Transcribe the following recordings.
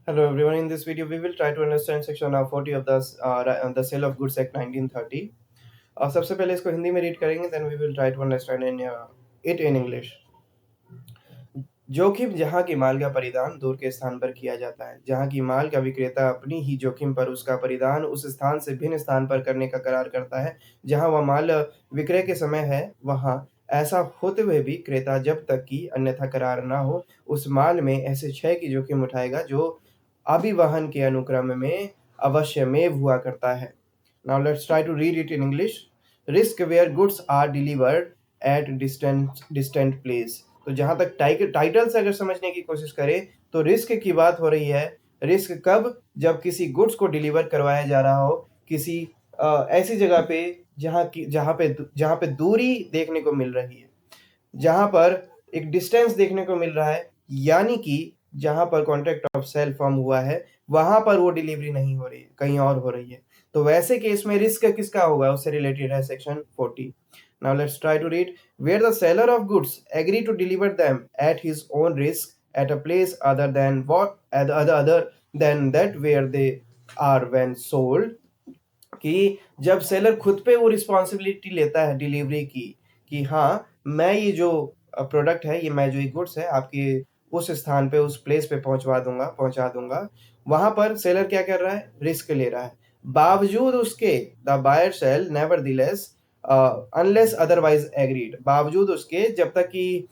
Hello everyone. In this video, we will try to understand section 40 of the Sale of Goods Act 1930. सबसे पहले इसको हिंदी में read करेंगे, then we will try to understand it in English. जोखिम जहाँ की माल का परिधान दूर के स्थान पर किया जाता है, जहाँ की माल का विक्रेता अपनी ही जोखिम पर उसका परिधान उस स्थान से भिन्न स्थान पर करने का करार करता है जहाँ वह माल विक्रय के समय है वहाँ। ऐसा होते हुए भी क्रेता जब तक कि अन्यथा करार ना हो उस माल में ऐसे क्षय की जोखिम उठाएगा जो अभिवहन के अनुक्रम में अवश्यमेव हुआ करता है। Now let's try to read it in English. Risk where goods are delivered at distant place. तो जहाँ तक टाइटल से अगर समझने की कोशिश करें तो रिस्क की बात हो रही है। रिस्क कब? जब किसी गुड्स को डिलीवर करवाया जा रहा हो किसी ऐसी जगह पे जहाँ पे दूरी देखने को मिल रही है, जहाँ पर एक डिस्टेंस देखने को मिल रहा है, यानी कि जहाँ पर कॉन्ट्रैक्ट ऑफ सेल फॉर्म हुआ है वहां पर वो डिलीवरी नहीं हो रही है, कहीं और हो रही है। तो वैसे केस में रिस्क किसका होगा, उससे रिलेटेड है section 40। Now let's try to read. Where the seller of goods agree to deliver them at his own risk at a place other than that where they are when sold. कि जब seller खुद पे वो responsibility लेता है delivery की, कि हाँ मैं ये जो प्रोडक्ट है, ये मैं जो ये गुड्स है आपके उस स्थान पे उस प्लेस पे पहुंचा दूंगा, वहां पर सेलर क्या कर रहा है, रिस्क ले रहा है। बावजूद उसके the buyer shall nevertheless unless otherwise agreed, बावजूद उसके जब तक कि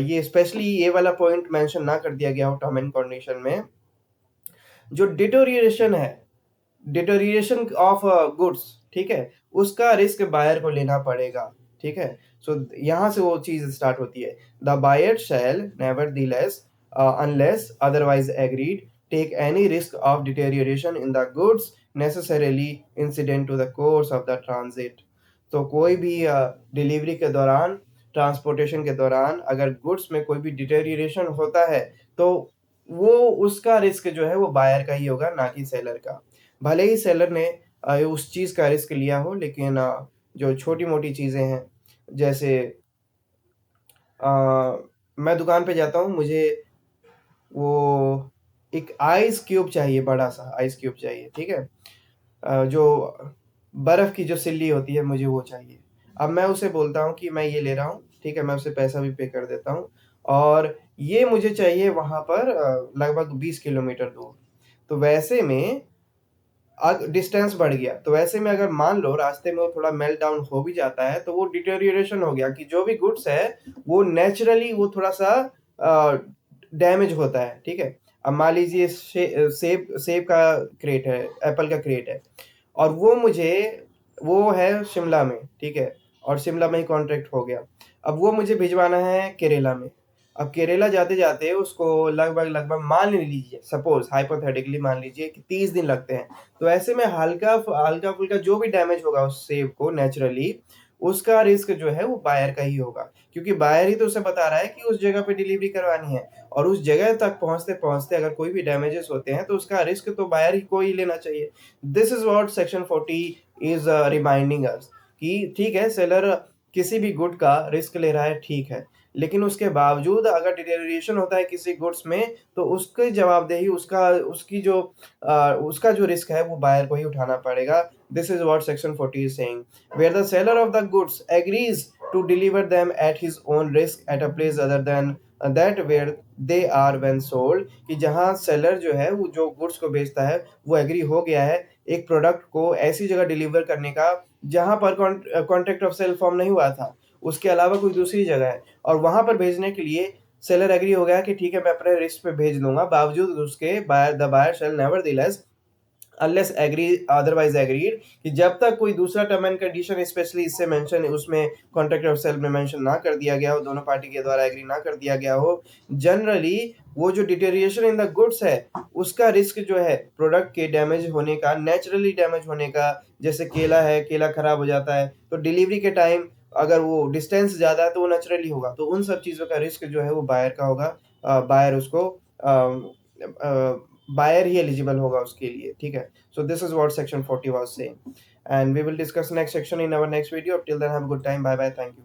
ये स्पेशली ये वाला पॉइंट मेंशन ना कर दिया गया हो टर्म एंड कंडीशन में, जो डिटोरिएशन ऑफ गुड्स, ठीक है, उसका रिस्क बायर को लेना पड़ेगा। ठीक है, सो यहाँ से वो चीज स्टार्ट होती है। The buyer shall nevertheless unless otherwise agreed take any risk of deterioration in the goods necessarily incident to the course of the transit. तो कोई भी डिलीवरी के दौरान, ट्रांसपोर्टेशन के दौरान अगर गुड्स में कोई भी डिटेरियोरेशन होता है तो वो उसका रिस्क जो है वो बायर का ही होगा, ना कि सेलर का। भले ही सेलर ने उस चीज़ का रिस्क लिया हो, लेकिन जो छोटी मोटी चीज़ें हैं, जैसे मैं दुकान पे जाता हूँ, मुझे वो एक आइस क्यूब चाहिए, बड़ा सा आइस क्यूब चाहिए, ठीक है, जो बर्फ़ की जो सिल्ली होती है मुझे वो चाहिए। अब मैं उसे बोलता हूँ कि मैं ये ले रहा हूँ, ठीक है, मैं उसे पैसा भी पे कर देता हूँ और ये मुझे चाहिए वहाँ पर लगभग 20 किलोमीटर दूर। तो वैसे में डिस्टेंस बढ़ गया, तो वैसे में अगर मान लो रास्ते में वो थोड़ा मेल्ट डाउन हो भी जाता है तो वो डिटेरियोरेशन हो गया, कि जो भी गुड्स है वो नेचुरली वो थोड़ा सा डैमेज होता है। ठीक है, अब मान लीजिए सेब सेब का क्रेट है, एप्पल का क्रेट है, और वो है शिमला में, ठीक है, और शिमला में ही कॉन्ट्रैक्ट हो गया। अब वो मुझे भिजवाना है केरला में। अब केरला जाते-जाते उसको लगभग मान लीजिए, सपोज़ हाइपोथेटिकली मान लीजिए कि 30 दिन लगते हैं। तो ऐसे में हल्का-फुल्का जो भी डैमेज होगा उस सेब को नेचुरली, उसका रिस्क जो है वो बायर का ही होगा, क्योंकि बायर ही तो उसे बता रहा है कि उस जगह पे डिलीवरी करवानी है, और उस जगह तक पहुँचते-पहुँचते अगर कोई भी डैमेजेस होते हैं तो उसका रिस्क तो बायर ही को ही लेना चाहिए। This is what section 40 is reminding अस, कि ठीक है, सेलर किसी भी गुड का रिस्क ले रहा है, ठीक है, लेकिन उसके बावजूद अगर डिटेरियोरेशन होता है किसी गुड्स में तो उसकी जवाबदेही, उसका जो रिस्क है वो बायर को ही उठाना पड़ेगा। This is what section 40 is saying. Where the seller of the goods agrees to deliver them at his own risk at a place other than that where they are when sold, कि जहाँ seller जो है वो जो goods को बेचता है वो एग्री हो गया है एक प्रोडक्ट को ऐसी जगह डिलीवर करने का जहाँ पर कॉन्ट्रैक्ट ऑफ सेल फॉर्म नहीं हुआ था, उसके अलावा कोई दूसरी जगह है, और वहां पर भेजने के लिए सेलर एग्री हो गया कि ठीक है मैं अपने रिस्क पे भेज दूंगा, बावजूद उसके buyer shall nevertheless unless agree otherwise agreed, कि जब तक कोई दूसरा टर्म एंड कंडीशन स्पेशली इससे मेंशन उसमें कॉन्ट्रैक्ट ऑफ सेल में मेंशन ना कर दिया गया हो, दोनों पार्टी के द्वारा एग्री ना कर दिया गया हो, जनरली वो जो डिटेरिएशन इन द गुड्स है उसका रिस्क जो है प्रोडक्ट के डैमेज होने का, नेचुरली डैमेज होने का, जैसे केला है, केला खराब हो जाता है तो डिलीवरी के टाइम अगर वो डिस्टेंस ज़्यादा है तो वो नेचुरली होगा, तो उन सब चीज़ों का रिस्क जो है वो बायर का होगा। बायर उसको बायर ही एलिजिबल होगा उसके लिए। ठीक है, so this is what section 40 was saying, and we will discuss next section in our next video. Till then, have a good time. Bye bye. Thank you.